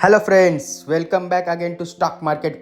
Hello friends, welcome back again to stock market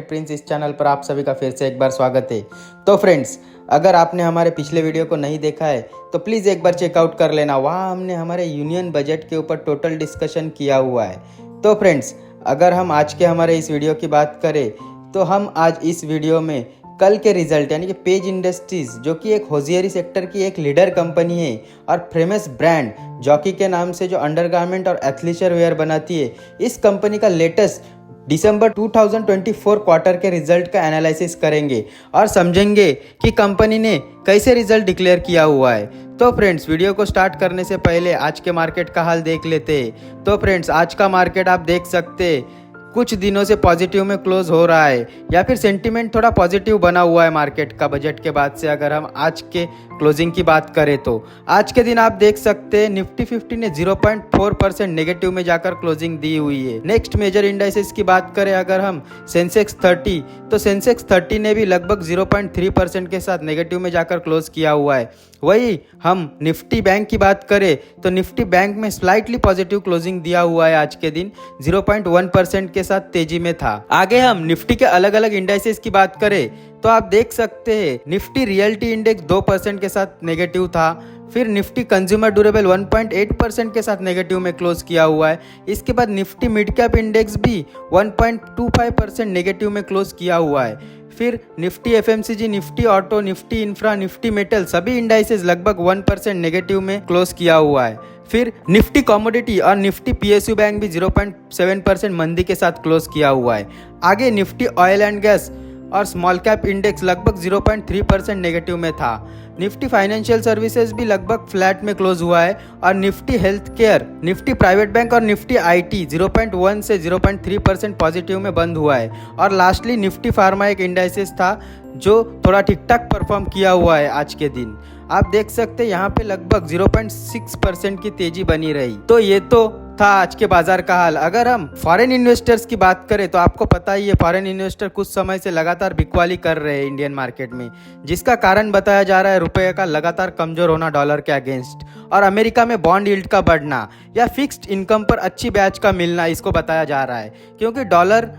prince इस channel पर आप सभी का फिर से एक बार स्वागत है। तो फ्रेंड्स, अगर आपने हमारे पिछले वीडियो को नहीं देखा है तो प्लीज़ एक बार चेकआउट कर लेना। वहाँ हमने हमारे यूनियन बजट के ऊपर टोटल डिस्कशन किया हुआ है। तो फ्रेंड्स, अगर हम आज के हमारे इस वीडियो की बात करें तो हम आज इस वीडियो में कल के रिजल्ट यानी कि पेज इंडस्ट्रीज जो कि एक होजियरी सेक्टर की एक लीडर कंपनी है और फेमस ब्रांड जॉकी के नाम से जो अंडरगारमेंट और एथलीचर वेयर बनाती है, इस कंपनी का लेटेस्ट दिसंबर 2024 क्वार्टर के रिजल्ट का एनालिसिस करेंगे और समझेंगे कि कंपनी ने कैसे रिजल्ट डिक्लेयर किया हुआ है। तो फ्रेंड्स, वीडियो को स्टार्ट करने से पहले आज के मार्केट का हाल देख लेते हैं। तो फ्रेंड्स, आज का मार्केट आप देख सकते हैं कुछ दिनों से पॉजिटिव में क्लोज हो रहा है या फिर सेंटीमेंट थोड़ा पॉजिटिव बना हुआ है मार्केट का बजट के बाद से। अगर हम आज के क्लोजिंग की बात करें तो आज के दिन आप देख सकते हैं निफ्टी 50 ने 0.4% नेगेटिव में जाकर क्लोजिंग दी हुई है। नेक्स्ट मेजर इंडाइसेस की बात करें अगर हम सेंसेक्स 30, तो सेंसेक्स 30 ने भी लगभग 0.3% के साथ नेगेटिव में जाकर क्लोज किया हुआ है। वही हम निफ्टी बैंक की बात करें तो निफ्टी बैंक में स्लाइटली पॉजिटिव क्लोजिंग दिया हुआ है। आज के दिन 0.1% के साथ तेजी में था। आगे हम निफ्टी के अलग अलग इंडाइसेस की बात करें तो आप देख सकते हैं निफ्टी रियल्टी इंडेक्स 2% के साथ नेगेटिव था। फिर निफ्टी कंज्यूमर ड्यूरेबल 1.8% के साथ नेगेटिव में क्लोज किया हुआ है। इसके बाद निफ्टी मिड कैप इंडेक्स भी 1.25% नेगेटिव में क्लोज किया हुआ है। फिर Nifty FMCG, Nifty auto, Nifty infra, Nifty metal सभी इंडाइसेस लगभग 1% नेगेटिव में क्लोज किया हुआ है। फिर निफ्टी कमोडिटी और निफ्टी पीएसयू बैंक भी 0.7% मंदी के साथ क्लोज किया हुआ है। आगे निफ्टी ऑयल एंड गैस और स्मॉल कैप इंडेक्स लगभग 0.3% नेगेटिव में था। निफ्टी फाइनेंशियल सर्विसेज भी लगभग फ्लैट में क्लोज हुआ है और Nifty health care, Nifty private bank और निफ्टी आईटी 0.1 से 0.3% पॉजिटिव में बंद हुआ है। और लास्टली निफ्टी फार्मा एक इंडाइसेस था जो थोड़ा ठीक ठाक परफॉर्म किया हुआ है आज के दिन। आप देख सकते हैं यहाँ पे लगभग 0.6% की तेजी बनी रही। तो ये तो था आज के बाजार का हाल। अगर हम फॉरेन इन्वेस्टर्स की बात करें तो आपको पता ही है फॉरेन इन्वेस्टर कुछ समय से लगातार बिकवाली कर रहे हैं इंडियन मार्केट में, जिसका कारण बताया जा रहा है रुपये का लगातार कमजोर होना डॉलर के अगेंस्ट और अमेरिका में बॉन्ड यील्ड का बढ़ना या फिक्स्ड इनकम पर अच्छी ब्याज का मिलना, इसको बताया जा रहा है। क्योंकि डॉलर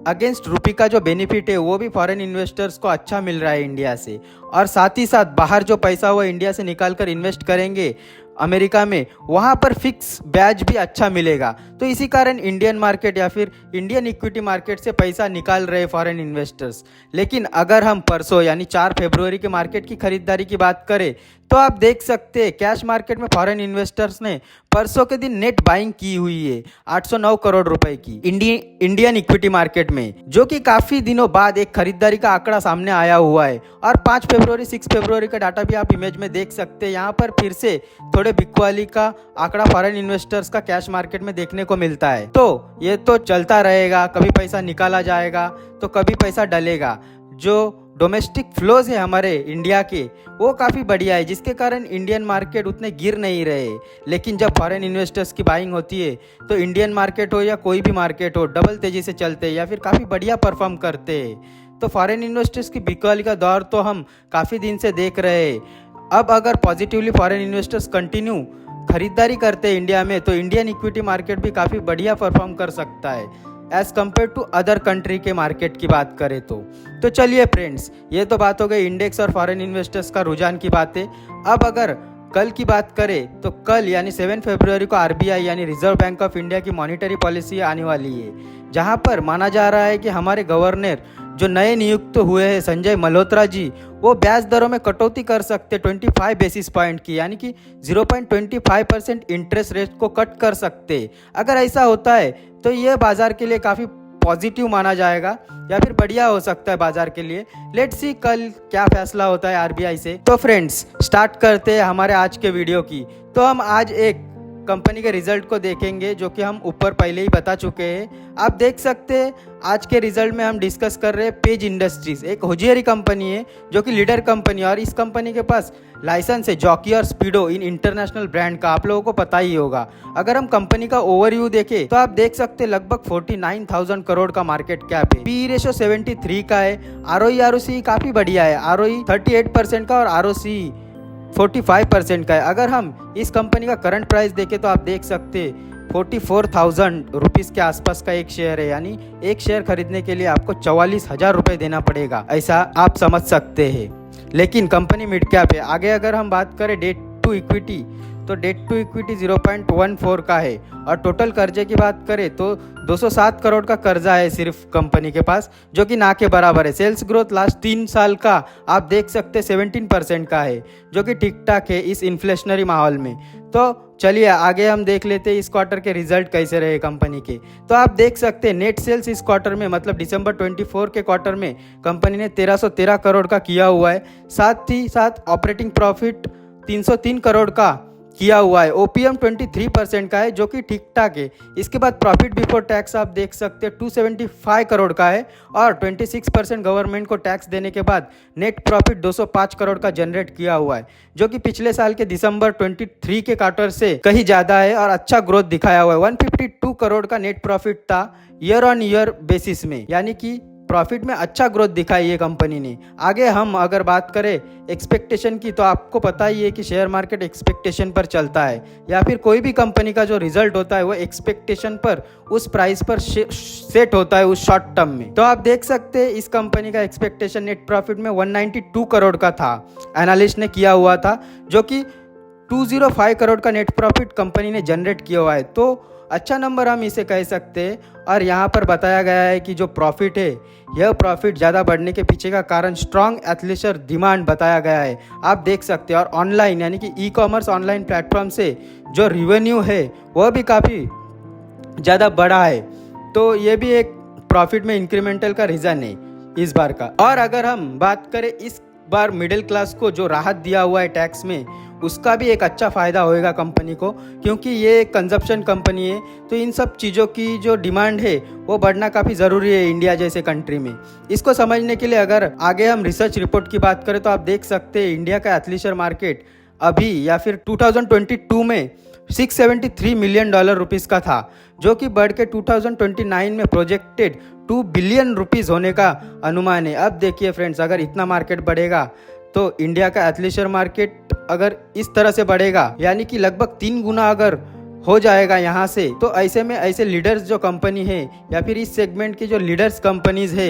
अगेंस्ट रुपी का जो बेनिफिट है वो भी फॉरेन इन्वेस्टर्स को अच्छा मिल रहा है इंडिया से, और साथ ही साथ बाहर जो पैसा वो इंडिया से निकाल कर इन्वेस्ट करेंगे अमेरिका में, वहाँ पर फिक्स ब्याज भी अच्छा मिलेगा। तो इसी कारण इंडियन मार्केट या फिर इंडियन इक्विटी मार्केट से पैसा निकाल रहे फॉरेन इन्वेस्टर्स। लेकिन अगर हम परसों यानी 4 फरवरी के मार्केट की खरीदारी की बात करें तो आप देख सकते हैं कैश मार्केट में फॉरेन इन्वेस्टर्स ने परसों के दिन नेट बाइंग की हुई है 809 करोड़ रुपए की इंडियन इक्विटी मार्केट में, जो कि काफी दिनों बाद एक खरीदारी का आंकड़ा सामने आया हुआ है। और 5 फरवरी 6 फरवरी का डाटा भी आप इमेज में देख सकते हैं। यहाँ पर फिर से थोड़े बिकवाली का आंकड़ा फॉरेन इन्वेस्टर्स का कैश मार्केट में देखने को मिलता है। तो ये तो चलता रहेगा, कभी पैसा निकाला जाएगा तो कभी पैसा डलेगा। जो डोमेस्टिक फ्लोज है हमारे इंडिया के वो काफ़ी बढ़िया है, जिसके कारण इंडियन मार्केट उतने गिर नहीं रहे। लेकिन जब फॉरेन इन्वेस्टर्स की बाइंग होती है तो इंडियन मार्केट हो या कोई भी मार्केट हो डबल तेजी से चलते हैं या फिर काफ़ी बढ़िया परफॉर्म करते हैं। तो फॉरेन इन्वेस्टर्स की बिकवाली का दौर तो हम काफ़ी दिन से देख रहे हैं। अब अगर पॉजिटिवली फॉरेन इन्वेस्टर्स कंटिन्यू खरीदारी करते हैं इंडिया में तो इंडियन इक्विटी मार्केट भी काफ़ी बढ़िया परफॉर्म कर सकता है as compared to other country के मार्केट की बात करें तो चलिए फ्रेंड्स, ये तो बात हो गई इंडेक्स और फॉरेन इन्वेस्टर्स का रुझान की बातें। अब अगर कल की बात करें तो कल यानी 7 फरवरी को आरबीआई यानी रिजर्व बैंक ऑफ इंडिया की मॉनिटरी पॉलिसी आने वाली है, जहां पर माना जा रहा है कि हमारे गवर्नर जो नए नियुक्त हुए हैं संजय मल्होत्रा जी, वो ब्याज दरों में कटौती कर सकते 25 बेसिस पॉइंट की, यानी कि 0.25% इंटरेस्ट रेट को कट कर सकते। अगर ऐसा होता है तो ये बाजार के लिए काफ़ी पॉजिटिव माना जाएगा या फिर बढ़िया हो सकता है बाजार के लिए। लेट्स सी कल क्या फैसला होता है आरबीआई से। तो फ्रेंड्स, स्टार्ट करते हैं हमारे आज के वीडियो की। तो हम आज एक कंपनी के रिजल्ट को देखेंगे जो कि हम ऊपर पहले ही बता चुके हैं। आप देख सकते हैं आज के रिजल्ट में हम डिस्कस कर रहे हैं पेज इंडस्ट्रीज, एक होजियरी कंपनी है जो कि लीडर कंपनी है और इस कंपनी के पास लाइसेंस है जॉकी और स्पीडो इन इंटरनेशनल ब्रांड का, आप लोगों को पता ही होगा। अगर हम कंपनी का ओवरव्यू देखें तो आप देख सकते हैं लगभग 49,000 करोड़ का मार्केट कैप है। पी रेशो 73 का है। आरओई आरओसी काफी बढ़िया है, आरओई 38% का और आरओसी 45% का है। अगर हम इस कंपनी का करंट प्राइस देखें तो आप देख सकते हैं 44,000 रुपीज़ के आसपास का एक शेयर है, यानी एक शेयर खरीदने के लिए आपको 44,000 रुपये देना पड़ेगा, ऐसा आप समझ सकते हैं। लेकिन कंपनी मिड कैप है। आगे अगर हम बात करें डेट टू इक्विटी, तो डेट टू इक्विटी 0.14 का है। और टोटल कर्जे की बात करें तो 207 करोड़ का कर्जा है सिर्फ कंपनी के पास, जो कि ना के बराबर है। सेल्स ग्रोथ लास्ट 3 साल का आप देख सकते 17% का है, जो कि ठीक ठाक है इस इन्फ्लेशनरी माहौल में। तो चलिए आगे हम देख लेते हैं इस क्वार्टर के रिजल्ट कैसे रहे कंपनी के। तो आप देख सकते हैं नेट सेल्स इस क्वार्टर में, मतलब दिसंबर 24 के क्वार्टर में कंपनी ने 1313 करोड़ का किया हुआ है। साथ ही साथ ऑपरेटिंग प्रॉफिट 303 करोड़ का किया हुआ है। ओपीएम 23% का है, जो कि ठीक ठाक है। इसके बाद प्रॉफिट बिफोर टैक्स आप देख सकते हैं 275 करोड़ का है, और 26% गवर्नमेंट को टैक्स देने के बाद नेट प्रॉफिट 205 करोड़ का जनरेट किया हुआ है, जो कि पिछले साल के दिसंबर 23 के क्वार्टर से कहीं ज़्यादा है और अच्छा ग्रोथ दिखाया हुआ है। 152 करोड़ का नेट प्रॉफिट था ईयर ऑन ईयर बेसिस में, यानी कि प्रॉफिट में अच्छा ग्रोथ दिखाई है कंपनी ने। आगे हम अगर बात करें एक्सपेक्टेशन की, तो आपको पता ही है कि शेयर मार्केट एक्सपेक्टेशन पर चलता है, या फिर कोई भी कंपनी का जो रिजल्ट होता है वो एक्सपेक्टेशन पर, उस प्राइस पर सेट होता है उस शॉर्ट टर्म में। तो आप देख सकते हैं इस कंपनी का एक्सपेक्टेशन नेट प्रॉफिट में 192 करोड़ का था, एनालिस्ट ने किया हुआ था, जो कि 205 करोड़ का नेट प्रॉफिट कंपनी ने जनरेट किया हुआ है। तो अच्छा नंबर हम इसे कह सकते हैं। और यहाँ पर बताया गया है कि जो प्रॉफिट है, यह प्रॉफिट ज़्यादा बढ़ने के पीछे का कारण स्ट्रॉन्ग एथलीशर डिमांड बताया गया है, आप देख सकते हैं। और ऑनलाइन यानी कि ई कॉमर्स ऑनलाइन प्लेटफॉर्म से जो रिवेन्यू है वह भी काफ़ी ज़्यादा बढ़ा है। तो ये भी एक प्रॉफिट में इंक्रीमेंटल का रीज़न है इस बार का। और अगर हम बात करें इस बार मिडिल क्लास को जो राहत दिया हुआ है टैक्स में, उसका भी एक अच्छा फ़ायदा होएगा कंपनी को, क्योंकि ये एक कंजप्शन कंपनी है। तो इन सब चीज़ों की जो डिमांड है वो बढ़ना काफ़ी ज़रूरी है इंडिया जैसे कंट्री में। इसको समझने के लिए अगर आगे हम रिसर्च रिपोर्ट की बात करें, तो आप देख सकते हैं इंडिया का एथलीशर मार्केट अभी या फिर 2022 में $673 मिलियन रुपीस का था, जो कि बढ़ के 2029 में प्रोजेक्टेड $2 बिलियन होने का अनुमान है। अब देखिए फ्रेंड्स, अगर इतना मार्केट बढ़ेगा तो इंडिया का एथलीशर मार्केट अगर इस तरह से बढ़ेगा, यानी कि लगभग 3 गुना अगर हो जाएगा यहाँ से, तो ऐसे में ऐसे लीडर्स जो कंपनी है या फिर इस सेगमेंट की जो लीडर्स कंपनीज है,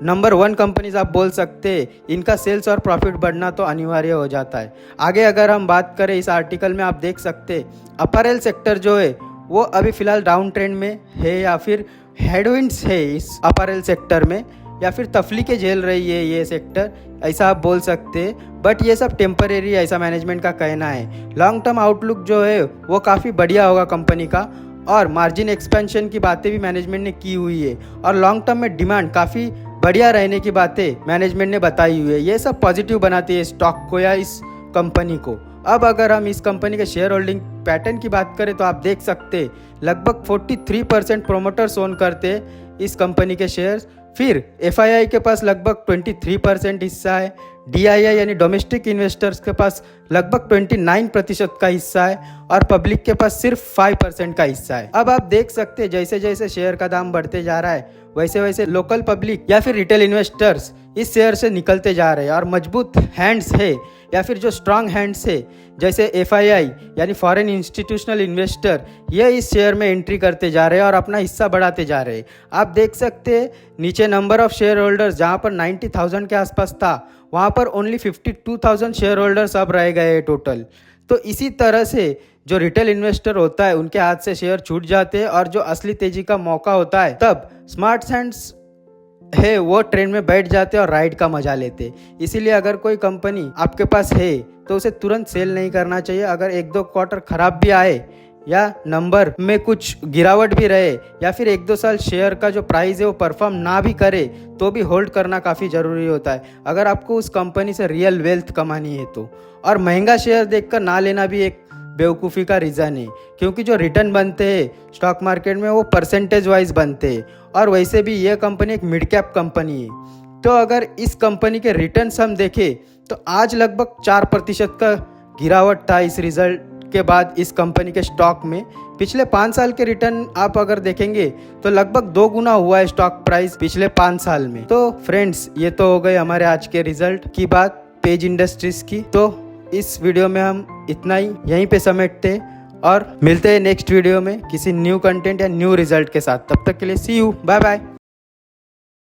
नंबर 1 कंपनीज आप बोल सकते हैं, इनका सेल्स और प्रॉफिट बढ़ना तो अनिवार्य हो जाता है। आगे अगर हम बात करें इस आर्टिकल में, आप देख सकते हैं अपैरल सेक्टर जो है वो अभी फिलहाल डाउन ट्रेंड में है, या फिर हेडविंड्स है इस अपैरल सेक्टर में, या फिर तफलीकें झेल रही है ये सेक्टर, ऐसा आप बोल सकते हैं। बट ये सब टेम्परेरी, ऐसा मैनेजमेंट का कहना है। लॉन्ग टर्म आउटलुक जो है वो काफ़ी बढ़िया होगा कंपनी का, और मार्जिन एक्सपेंशन की बातें भी मैनेजमेंट ने की हुई है, और लॉन्ग टर्म में डिमांड काफ़ी बढ़िया रहने की बातें मैनेजमेंट ने बताई हुई है। ये सब पॉजिटिव बनाती है स्टॉक को या इस कंपनी को। अब अगर हम इस कंपनी के शेयर होल्डिंग पैटर्न की बात करें, तो आप देख सकते लगभग 43% प्रोमोटर्स ओन करते इस कंपनी के शेयर्स। फिर FII के पास लगभग 23% हिस्सा है, DII यानी डोमेस्टिक इन्वेस्टर्स के पास लगभग 29% का हिस्सा है, और पब्लिक के पास सिर्फ 5% का हिस्सा है। अब आप देख सकते हैं जैसे जैसे शेयर का दाम बढ़ते जा रहा है, वैसे वैसे लोकल पब्लिक या फिर रिटेल इन्वेस्टर्स इस शेयर से निकलते जा रहे हैं, और मजबूत हैंड्स है या फिर जो स्ट्रांग हैंड्स है जैसे FII यानी फॉरेन इंस्टीट्यूशनल इन्वेस्टर, ये इस शेयर में एंट्री करते जा रहे हैं और अपना हिस्सा बढ़ाते जा रहे हैं। आप देख सकते हैं नीचे नंबर ऑफ शेयर होल्डर्स जहाँ पर 90,000 के आसपास था, वहाँ पर ओनली 52,000 शेयर होल्डर्स अब रह गए हैं टोटल। तो इसी तरह से जो रिटेल इन्वेस्टर होता है उनके हाथ से शेयर छूट जाते हैं, और जो असली तेजी का मौका होता है तब स्मार्ट हैंड्स है वो ट्रेंड में बैठ जाते और राइड का मजा लेते। इसीलिए अगर कोई कंपनी आपके पास है तो उसे तुरंत सेल नहीं करना चाहिए। अगर 1-2 क्वार्टर खराब भी आए या नंबर में कुछ गिरावट भी रहे, या फिर 1-2 साल शेयर का जो प्राइस है वो परफॉर्म ना भी करे, तो भी होल्ड करना काफ़ी ज़रूरी होता है अगर आपको उस कंपनी से रियल वेल्थ कमानी है तो। और महंगा शेयर देखकर ना लेना भी एक बेवकूफ़ी का रीज़न है, क्योंकि जो रिटर्न बनते हैं स्टॉक मार्केट में वो परसेंटेज वाइज बनते हैं, और वैसे भी ये कंपनी एक मिड कैप कंपनी है। तो अगर इस कंपनी के रिटर्न्स हम देखें तो आज लगभग 4% का गिरावट था इस रिजल्ट के बाद इस कंपनी के स्टॉक में। पिछले 5 साल के रिटर्न आप अगर देखेंगे तो लगभग 2 गुना हुआ है स्टॉक प्राइस पिछले 5 साल में। तो फ्रेंड्स, ये तो हो गए हमारे आज के रिजल्ट की बात पेज इंडस्ट्रीज की। तो इस वीडियो में हम इतना ही यहीं पे समेटते, और मिलते हैं नेक्स्ट वीडियो में किसी न्यू कंटेंट या न्यू रिजल्ट के साथ। तब तक के लिए सी यू, बाय बाय।